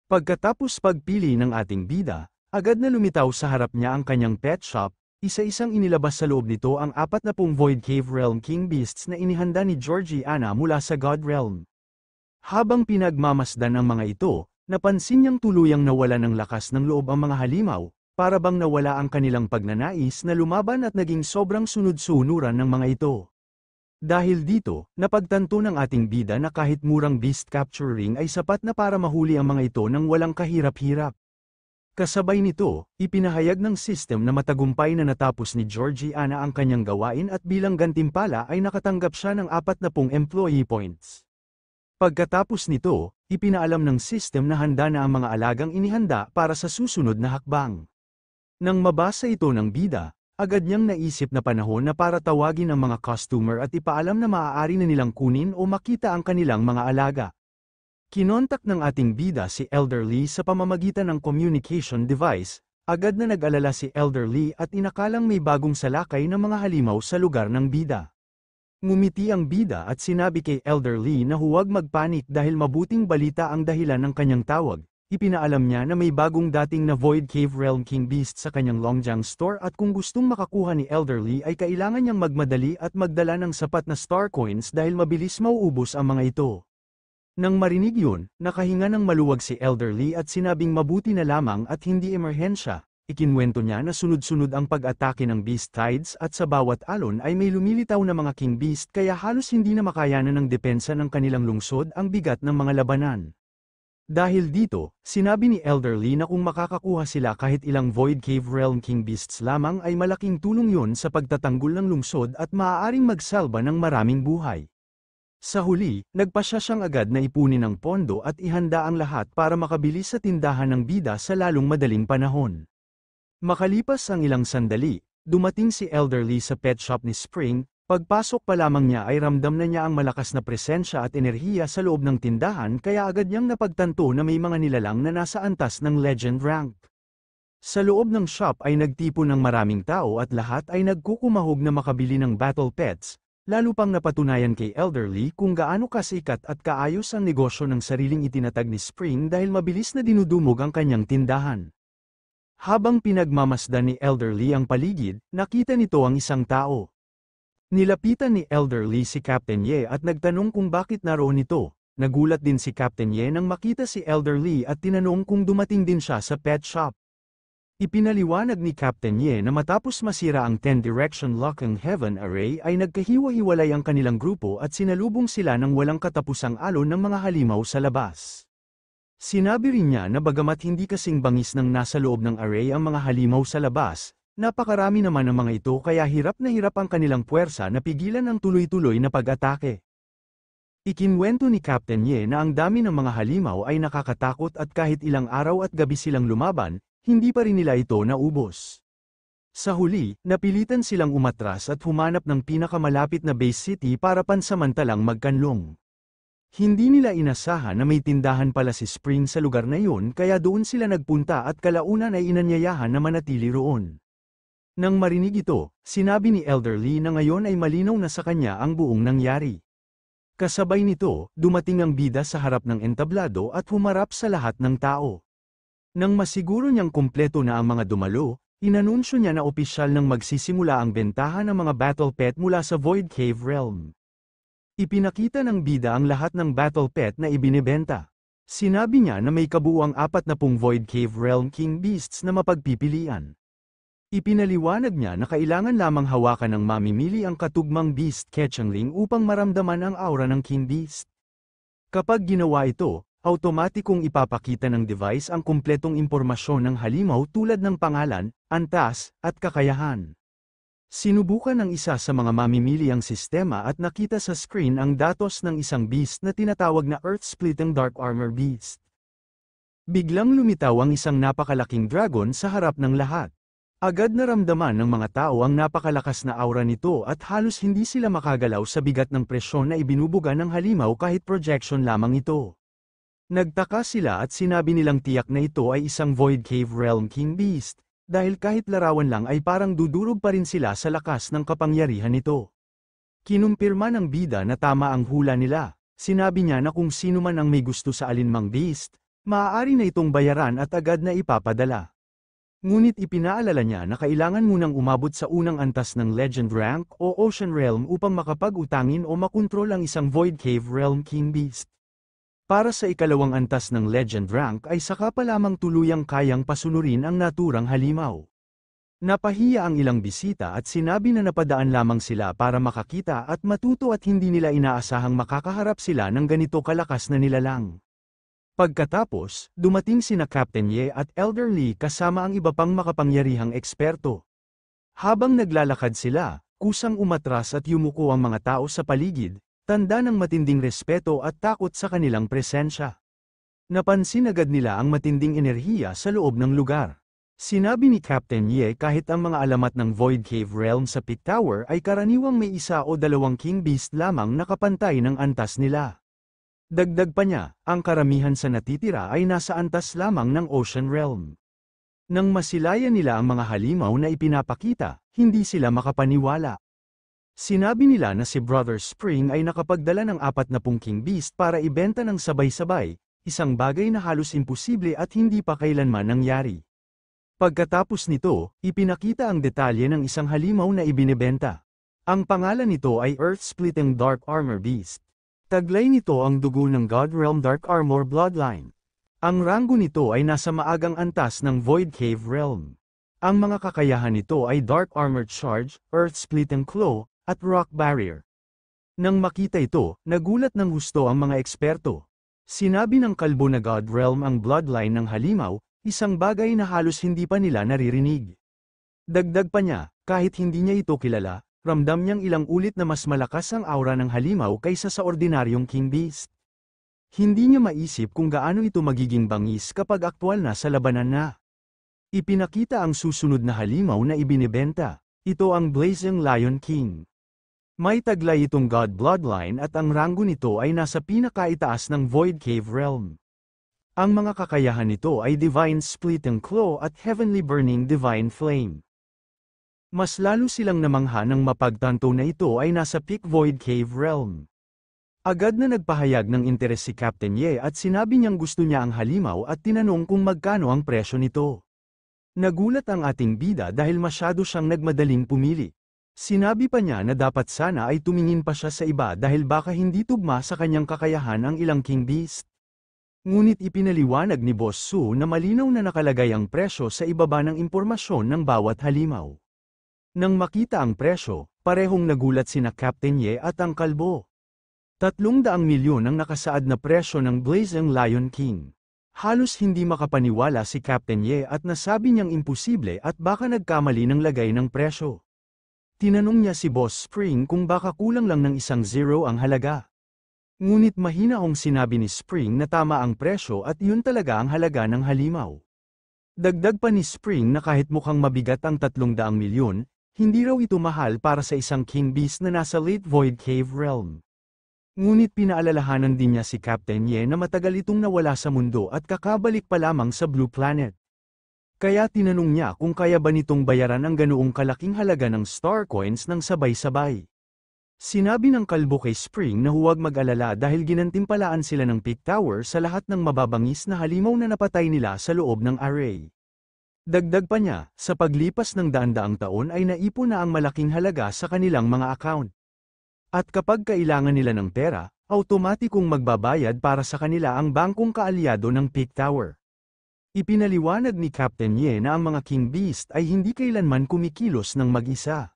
Pagkatapos pagpili ng ating bida, agad na lumitaw sa harap niya ang kanyang pet shop, isa-isang inilabas sa loob nito ang 40 Void Cave Realm King Beasts na inihanda ni Georgiana mula sa God Realm. Habang pinagmamasdan ang mga ito, napansin niyang tuluyang nawala ng lakas ng loob ang mga halimaw, para bang nawala ang kanilang pagnanais na lumaban at naging sobrang sunod-sunuran ng mga ito. Dahil dito, napagtanto ng ating bida na kahit murang beast capturing ay sapat na para mahuli ang mga ito nang walang kahirap-hirap. Kasabay nito, ipinahayag ng system na matagumpay na natapos ni Georgiana ang kanyang gawain at bilang gantimpala ay nakatanggap siya ng 40 employee points. Pagkatapos nito, ipinaalam ng system na handa na ang mga alagang inihanda para sa susunod na hakbang. Nang mabasa ito ng bida, agad niyang naisip na panahon na para tawagin ang mga customer at ipaalam na maaari na nilang kunin o makita ang kanilang mga alaga. Kinontak ng ating bida si Elderly sa pamamagitan ng communication device, agad na nag-alala si Elderly at inakalang may bagong salakay ng mga halimaw sa lugar ng bida. Ngumiti ang bida at sinabi kay Elderly na huwag magpanik dahil mabuting balita ang dahilan ng kanyang tawag. Ipinaalam niya na may bagong dating na Void Cave Realm King Beast sa kanyang Longjang store at kung gustong makakuha ni Elderly ay kailangan niyang magmadali at magdala ng sapat na star coins dahil mabilis mauubos ang mga ito. Nang marinig yun, nakahinga ng maluwag si Elderly at sinabing mabuti na lamang at hindi emerhensya. Ikinwento niya na sunod-sunod ang pag-atake ng Beast Tides at sa bawat alon ay may lumilitaw na mga King Beast kaya halos hindi na makayanan ng depensa ng kanilang lungsod ang bigat ng mga labanan. Dahil dito, sinabi ni Elderly na kung makakakuha sila kahit ilang Void Cave Realm King Beasts lamang ay malaking tulong yun sa pagtatanggol ng lungsod at maaaring magsalba ng maraming buhay. Sa huli, nagpasya siyang agad na ipunin ang pondo at ihanda ang lahat para makabili sa tindahan ng bida sa lalong madaling panahon. Makalipas ang ilang sandali, dumating si Elderly sa pet shop ni Spring. Pagpasok pa lamang niya ay ramdam na niya ang malakas na presensya at enerhiya sa loob ng tindahan kaya agad niyang napagtanto na may mga nilalang na nasa antas ng legend rank. Sa loob ng shop ay nagtipon ng maraming tao at lahat ay nagkukumahog na makabili ng battle pets, lalo pang napatunayan kay Elderly kung gaano kasikat at kaayos ang negosyo ng sariling itinatag ni Spring dahil mabilis na dinudumog ang kanyang tindahan. Habang pinagmamasdan ni Elderly ang paligid, nakita nito ang isang tao. Nilapitan ni Elderly si Captain Ye at nagtanong kung bakit naroon ito. Nagulat din si Captain Ye nang makita si Elderly at tinanong kung dumating din siya sa pet shop. Ipinaliwanag ni Captain Ye na matapos masira ang 10-direction Lock ng Heaven Array ay nagkahiwa-hiwalay ang kanilang grupo at sinalubong sila ng walang katapusang alon ng mga halimaw sa labas. Sinabi rin niya na bagamat hindi kasing bangis ng nasa loob ng array ang mga halimaw sa labas, napakarami naman ang mga ito kaya hirap na hirap ang kanilang puwersa na pigilan ang tuloy-tuloy na pag-atake. Ikinwento ni Captain Ye na ang dami ng mga halimaw ay nakakatakot at kahit ilang araw at gabi silang lumaban, hindi pa rin nila ito naubos. Sa huli, napilitan silang umatras at humanap ng pinakamalapit na base city para pansamantalang magkanlong. Hindi nila inasahan na may tindahan pala si Spring sa lugar na yun kaya doon sila nagpunta at kalaunan ay inanyayahan na manatili roon. Nang marinig ito, sinabi ni Elderly na ngayon ay malinaw na sa kanya ang buong nangyari. Kasabay nito, dumating ang bida sa harap ng entablado at humarap sa lahat ng tao. Nang masiguro niyang kumpleto na ang mga dumalo, inanunsyo niya na opisyal nang magsisimula ang bentahan ng mga battle pet mula sa Void Cave Realm. Ipinakita ng bida ang lahat ng battle pet na ibinebenta. Sinabi niya na may kabuuang 40 Void Cave Realm King Beasts na mapagpipilian. Ipinaliwanag niya na kailangan lamang hawakan ng mamimili ang katugmang Beast Ketchingling upang maramdaman ang aura ng King Beast. Kapag ginawa ito, automatikong ipapakita ng device ang kumpletong impormasyon ng halimaw tulad ng pangalan, antas, at kakayahan. Sinubukan ng isa sa mga mamimili ang sistema at nakita sa screen ang datos ng isang beast na tinatawag na Earth-Splitting Dark Armor Beast. Biglang lumitaw ang isang napakalaking dragon sa harap ng lahat. Agad naramdaman ng mga tao ang napakalakas na aura nito at halos hindi sila makagalaw sa bigat ng presyon na ibinubuga ng halimaw kahit projection lamang ito. Nagtaka sila at sinabi nilang tiyak na ito ay isang Void Cave Realm King Beast, dahil kahit larawan lang ay parang dudurog pa rin sila sa lakas ng kapangyarihan nito. Kinumpirma ng bida na tama ang hula nila. Sinabi niya na kung sino man ang may gusto sa alinmang beast, Maaari na itong bayaran at agad na ipapadala. Ngunit ipinaalala niya na kailangan munang umabot sa unang antas ng Legend Rank o Ocean Realm upang makapag-utangin o makontrol ang isang Void Cave Realm King Beast. Para sa ikalawang antas ng Legend Rank ay saka pa lamang tuluyang kayang pasunurin ang naturang halimaw. Napahiya ang ilang bisita at sinabi na napadaan lamang sila para makakita at matuto at hindi nila inaasahang makakaharap sila ng ganito kalakas na nilalang. Pagkatapos, dumating sina Captain Ye at Elder Lee kasama ang iba pang makapangyarihang eksperto. Habang naglalakad sila, kusang umatras at yumuko ang mga tao sa paligid, tanda ng matinding respeto at takot sa kanilang presensya. Napansin agad nila ang matinding enerhiya sa loob ng lugar. Sinabi ni Captain Ye kahit ang mga alamat ng Void Cave Realm sa Peak Tower ay karaniwang may isa o dalawang King Beast lamang nakapantay ng antas nila. Dagdag pa niya, ang karamihan sa natitira ay nasa antas lamang ng Ocean Realm. Nang masilayan nila ang mga halimaw na ipinapakita, hindi sila makapaniwala. Sinabi nila na si Brother Spring ay nakapagdala ng 40 King Beast para ibenta ng sabay-sabay, isang bagay na halos imposible at hindi pa kailanman nangyari. Pagkatapos nito, ipinakita ang detalye ng isang halimaw na ibinebenta. Ang pangalan nito ay Earth-Splitting Dark Armor Beast. Taglay nito ang dugo ng God Realm Dark Armor Bloodline. Ang ranggo nito ay nasa maagang antas ng Void Cave Realm. Ang mga kakayahan nito ay Dark Armored Charge, Earth-Splitting Claw, at Rock Barrier. Nang makita ito, nagulat ng husto ang mga eksperto. Sinabi ng kalbo na God Realm ang bloodline ng halimaw, isang bagay na halos hindi pa nila naririnig. Dagdag pa niya, kahit hindi niya ito kilala, ramdam niyang ilang ulit na mas malakas ang aura ng halimaw kaysa sa ordinaryong King Beast. Hindi niya maisip kung gaano ito magiging bangis kapag aktwal na sa labanan na. Ipinakita ang susunod na halimaw na ibinibenta. Ito ang Blazing Lion King. May taglay itong God Bloodline at ang ranggo nito ay nasa pinakaitaas ng Void Cave Realm. Ang mga kakayahan nito ay Divine Splitting Claw at Heavenly Burning Divine Flame. Mas lalo silang namangha nang mapagtanto na ito ay nasa Peak Void Cave Realm. Agad na nagpahayag ng interes si Captain Ye at sinabi niyang gusto niya ang halimaw at tinanong kung magkano ang presyo nito. Nagulat ang ating bida dahil masyado siyang nagmadaling pumili. Sinabi pa niya na dapat sana ay tumingin pa siya sa iba dahil baka hindi tugma sa kanyang kakayahan ang ilang King Beast. Ngunit ipinaliwanag ni Boss Su na malinaw na nakalagay ang presyo sa ibaba ng impormasyon ng bawat halimaw. Nang makita ang presyo, parehong nagulat sina Captain Ye at ang kalbo. 300 milyon ang nakasaad na presyo ng Blazing Lion King. Halos hindi makapaniwala si Captain Ye at nasabi niyang imposible at baka nagkamali ng lagay ng presyo. Tinanong niya si Boss Spring kung baka kulang lang ng isang zero ang halaga. Ngunit mahinahong sinabi ni Spring na tama ang presyo at yun talaga ang halaga ng halimaw. Dagdag pa ni Spring na kahit mukhang mabigat ang 300 milyon, hindi raw ito mahal para sa isang King Beast na nasa Late Void Cave Realm. Ngunit pinaalalahanan din niya si Captain Ye na matagal itong nawala sa mundo at kakabalik pa lamang sa Blue Planet. Kaya tinanong niya kung kaya ba nitong bayaran ang ganoong kalaking halaga ng Star Coins ng sabay-sabay. Sinabi ng kalbo kay Spring na huwag mag-alala dahil ginantimpalaan sila ng Peak Tower sa lahat ng mababangis na halimaw na napatay nila sa loob ng array. Dagdag pa niya, sa paglipas ng daan-daang taon ay naipon na ang malaking halaga sa kanilang mga account. At kapag kailangan nila ng pera, automatikong magbabayad para sa kanila ang bangkong kaalyado ng Peak Tower. Ipinaliwanag ni Captain Ye na ang mga King Beast ay hindi kailanman kumikilos ng mag-isa.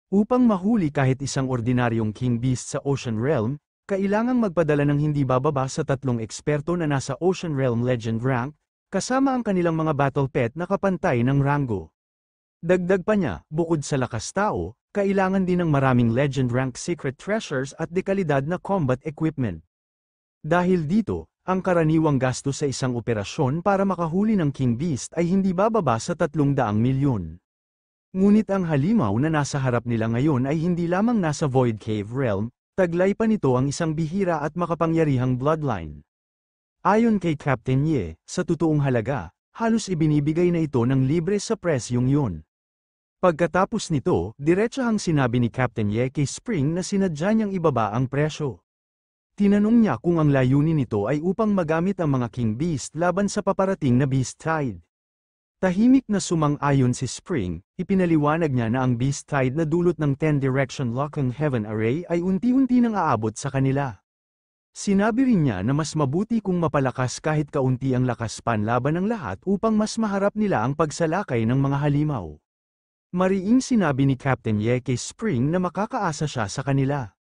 Upang mahuli kahit isang ordinaryong King Beast sa Ocean Realm, kailangang magpadala ng hindi bababa sa 3 eksperto na nasa Ocean Realm Legend Rank, kasama ang kanilang mga battle pet na kapantay ng ranggo. Dagdag pa niya, bukod sa lakas tao, kailangan din ng maraming Legend Rank secret treasures at dekalidad na combat equipment. Dahil dito, ang karaniwang gasto sa isang operasyon para makahuli ng King Beast ay hindi bababa sa 300 milyon. Ngunit ang halimaw na nasa harap nila ngayon ay hindi lamang nasa Void Cave Realm, taglay pa nito ang isang bihira at makapangyarihang bloodline. Ayon kay Captain Ye, sa totoong halaga, halos ibinibigay na ito ng libre sa presyong yun. Pagkatapos nito, diretsahang sinabi ni Captain Ye kay Spring na sinadya niyang ibaba ang presyo. Tinanong niya kung ang layunin nito ay upang magamit ang mga King Beast laban sa paparating na Beast Tide. Tahimik na sumang-ayon si Spring, ipinaliwanag niya na ang Beast Tide na dulot ng 10-direction Locking Heaven Array ay unti-unti nang aabot sa kanila. Sinabi rin niya na mas mabuti kung mapalakas kahit kaunti ang lakas panlaban ng lahat upang mas maharap nila ang pagsalakay ng mga halimaw. Mariing sinabi ni Captain Ye kay Spring na makakaasa siya sa kanila.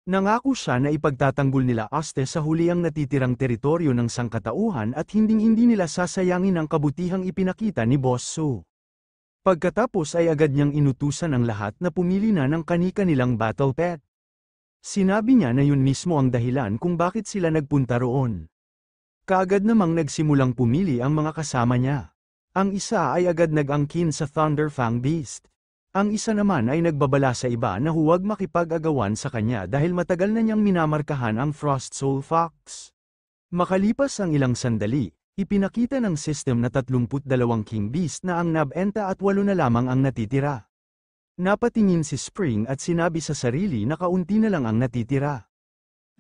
Nangako siya na ipagtatanggol nila Aste sa huli ang natitirang teritoryo ng sangkatauhan at hinding-hindi nila sasayangin ang kabutihang ipinakita ni Boss Su. Pagkatapos ay agad niyang inutusan ang lahat na pumili na ng kani-kanilang battle pet. Sinabi niya na yun mismo ang dahilan kung bakit sila nagpunta roon. Kaagad namang nagsimulang pumili ang mga kasama niya. Ang isa ay agad nag-angkin sa Thunderfang Beast. Ang isa naman ay nagbabala sa iba na huwag makipag-agawan sa kanya dahil matagal na niyang minamarkahan ang Frost Soul Fox. Makalipas ang ilang sandali, ipinakita ng system na 32 King Beast na ang nabenta at 8 na lamang ang natitira. Napatingin si Spring at sinabi sa sarili na kaunti na lang ang natitira.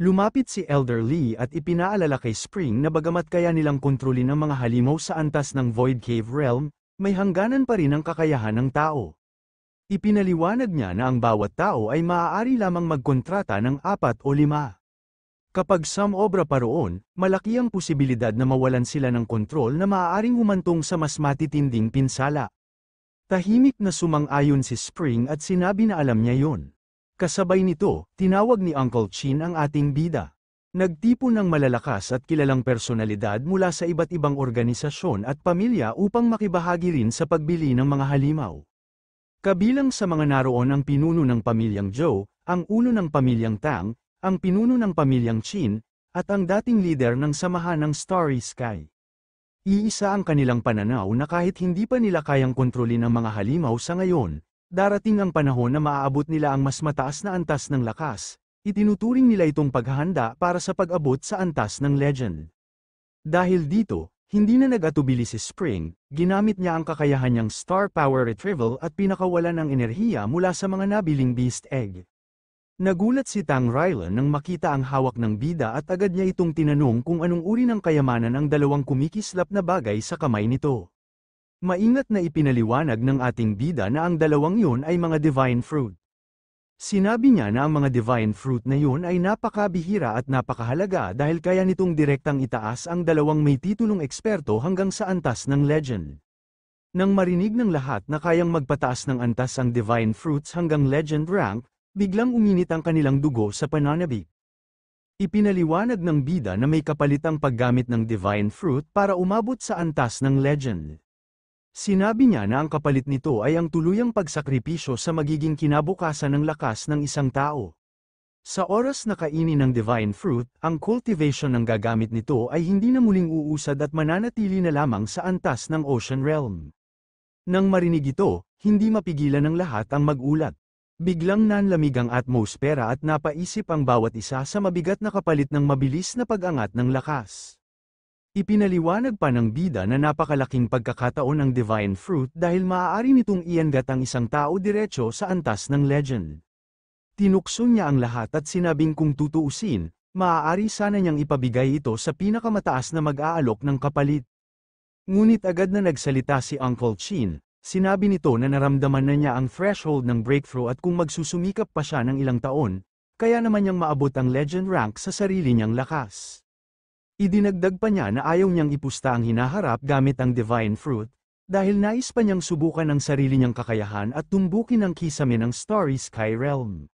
Lumapit si Elder Lee at ipinaalala kay Spring na bagamat kaya nilang kontrolin ang mga halimaw sa antas ng Void Cave Realm, may hangganan pa rin ang kakayahan ng tao. Ipinaliwanag niya na ang bawat tao ay maaari lamang magkontrata ng 4 o 5. Kapag sumobra pa roon, malaki ang posibilidad na mawalan sila ng kontrol na maaaring humantong sa mas matitinding pinsala. Tahimik na sumang-ayon si Spring at sinabi na alam niya yon. Kasabay nito, tinawag ni Uncle Chin ang ating bida. Nagtipon ng malalakas at kilalang personalidad mula sa iba't ibang organisasyon at pamilya upang makibahagi rin sa pagbili ng mga halimaw. Kabilang sa mga naroon ang pinuno ng pamilyang Zhou, ang ulo ng pamilyang Tang, ang pinuno ng pamilyang Qin, at ang dating leader ng samahan ng Starry Sky. Iisa ang kanilang pananaw na kahit hindi pa nila kayang kontrolin ang mga halimaw sa ngayon, darating ang panahon na maaabot nila ang mas mataas na antas ng lakas, itinuturing nila itong paghahanda para sa pag-abot sa antas ng legend. Dahil dito, hindi na nag-atubili si Spring, ginamit niya ang kakayahan niyang Star Power Retrieval at pinakawalan ng enerhiya mula sa mga nabiling Beast Egg. Nagulat si Tang Rylan nang makita ang hawak ng bida at agad niya itong tinanong kung anong uri ng kayamanan ang dalawang kumikislap na bagay sa kamay nito. Maingat na ipinaliwanag ng ating bida na ang dalawang yun ay mga Divine Fruit. Sinabi niya na ang mga Divine Fruit na yun ay napakabihira at napakahalaga dahil kaya nitong direktang itaas ang dalawang may titulong eksperto hanggang sa antas ng legend. Nang marinig ng lahat na kayang magpataas ng antas ang Divine Fruits hanggang legend rank, biglang uminit ang kanilang dugo sa pananabik. Ipinaliwanag ng bida na may kapalit ang paggamit ng Divine Fruit para umabot sa antas ng legend. Sinabi niya na ang kapalit nito ay ang tuluyang pagsakripisyo sa magiging kinabukasan ng lakas ng isang tao. Sa oras na kainin ng Divine Fruit, ang cultivation ng gagamit nito ay hindi na muling uusad at mananatili na lamang sa antas ng Ocean Realm. Nang marinig ito, hindi mapigilan ng lahat ang magulat. Biglang nanlamig ang atmosfera at napaisip ang bawat isa sa mabigat na kapalit ng mabilis na pag-angat ng lakas. Ipinaliwanag pa ng bida na napakalaking pagkakataon ng Divine Fruit dahil maaari nitong iangat ang isang tao diretso sa antas ng legend. Tinukso niya ang lahat at sinabing kung tutuusin, maaari sana niyang ipabigay ito sa pinakamataas na mag-aalok ng kapalit. Ngunit agad na nagsalita si Uncle Chin, sinabi nito na naramdaman na niya ang threshold ng breakthrough at kung magsusumikap pa siya ng ilang taon, kaya naman niyang maabot ang legend rank sa sarili niyang lakas. Idinagdag pa niya na ayaw niyang ipusta ang hinaharap gamit ang Divine Fruit, dahil nais pa niyang subukan ang sarili niyang kakayahan at tumbukin ang kisame ng Starry Sky Realm.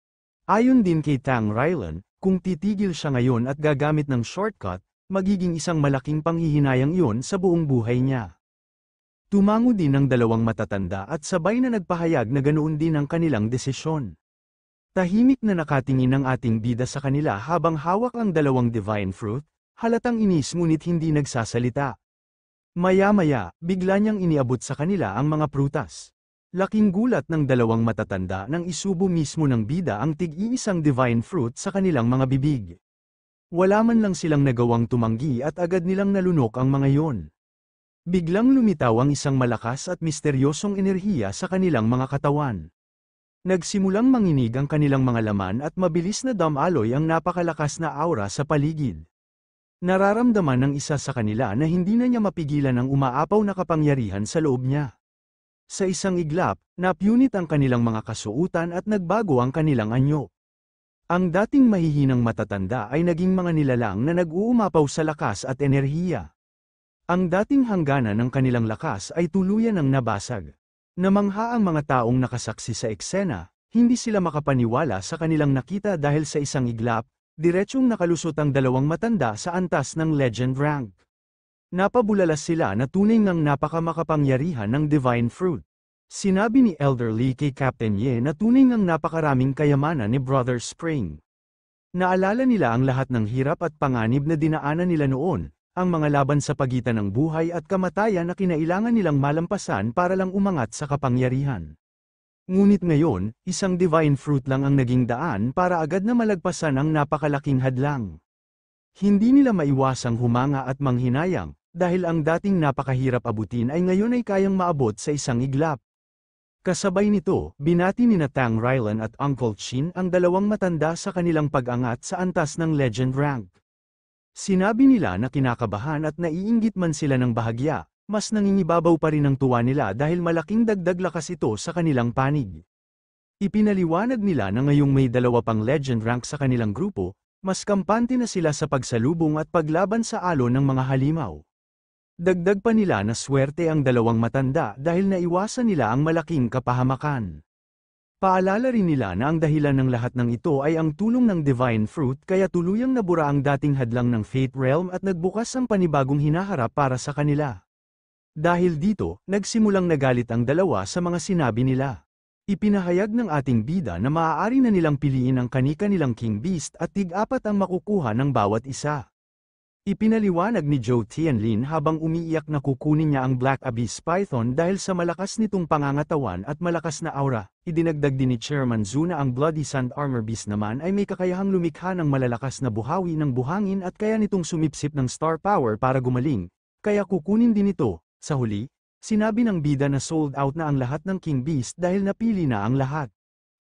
Ayon din kay Tang Rylan, kung titigil siya ngayon at gagamit ng shortcut, magiging isang malaking panghihinayang iyon sa buong buhay niya. Tumango din ang dalawang matatanda at sabay na nagpahayag na ganoon din ang kanilang desisyon. Tahimik na nakatingin ang ating bida sa kanila habang hawak ang dalawang Divine Fruit, halatang inis ngunit hindi nagsasalita. Maya-maya, bigla niyang iniabot sa kanila ang mga prutas. Laking gulat ng dalawang matatanda nang isubo mismo ng bida ang tig-iisang Divine Fruit sa kanilang mga bibig. Wala man lang silang nagawang tumanggi at agad nilang nalunok ang mga yon. Biglang lumitaw ang isang malakas at misteryosong enerhiya sa kanilang mga katawan. Nagsimulang manginig ang kanilang mga laman at mabilis na dumaloy ang napakalakas na aura sa paligid. Nararamdaman ng isa sa kanila na hindi na niya mapigilan ang umaapaw na kapangyarihan sa loob niya. Sa isang iglap, napunit ang kanilang mga kasuutan at nagbago ang kanilang anyo. Ang dating mahihinang matatanda ay naging mga nilalang na nag-uumapaw sa lakas at enerhiya. Ang dating hangganan ng kanilang lakas ay tuluyan ng nabasag. Namangha ang mga taong nakasaksi sa eksena, hindi sila makapaniwala sa kanilang nakita dahil sa isang iglap, diretsyong nakalusot ang dalawang matanda sa antas ng legend rank. Napabulalas sila na tunay ngang napakamakapangyarihan ng Divine Fruit. Sinabi ni Elder Lee kay Captain Ye na tunay ngang napakaraming kayamanan ni Brother Spring. Naalala nila ang lahat ng hirap at panganib na dinaanan nila noon, ang mga laban sa pagitan ng buhay at kamatayan na kinailangan nilang malampasan para lang umangat sa kapangyarihan. Ngunit ngayon, isang divine fruit lang ang naging daan para agad na malagpasan ang napakalaking hadlang. Hindi nila maiwasang humanga at manghinayang, dahil ang dating napakahirap abutin ay ngayon ay kayang maabot sa isang iglap. Kasabay nito, binati ni Tang Rylan at Uncle Chin ang dalawang matanda sa kanilang pag-angat sa antas ng legend rank. Sinabi nila na kinakabahan at naiinggit man sila ng bahagya, mas nangingibabaw pa rin ang tuwa nila dahil malaking dagdag lakas ito sa kanilang panig. Ipinaliwanag nila na ngayong may dalawa pang legend rank sa kanilang grupo, mas kampante na sila sa pagsalubong at paglaban sa alon ng mga halimaw. Dagdag pa nila na swerte ang dalawang matanda dahil naiwasan nila ang malaking kapahamakan. Paalala rin nila na ang dahilan ng lahat ng ito ay ang tulong ng Divine Fruit kaya tuluyang nabura ang dating hadlang ng Fate Realm at nagbukas ang panibagong hinaharap para sa kanila. Dahil dito, nagsimulang nagalit ang dalawa sa mga sinabi nila. Ipinahayag ng ating bida na maaari na nilang piliin ang kani-kanilang King Beast at tig-apat ang makukuha ng bawat isa. Ipinaliwanag ni Zhou Tianlin habang umiiyak na kukunin niya ang Black Abyss Python dahil sa malakas nitong pangangatawan at malakas na aura. Idinagdag din ni Chairman Zhu na ang Bloody Sand Armor Beast naman ay may kakayahang lumikha ng malalakas na buhawi ng buhangin at kaya nitong sumipsip ng star power para gumaling, kaya kukunin din ito. Sa huli, sinabi ng bida na sold out na ang lahat ng King Beast dahil napili na ang lahat.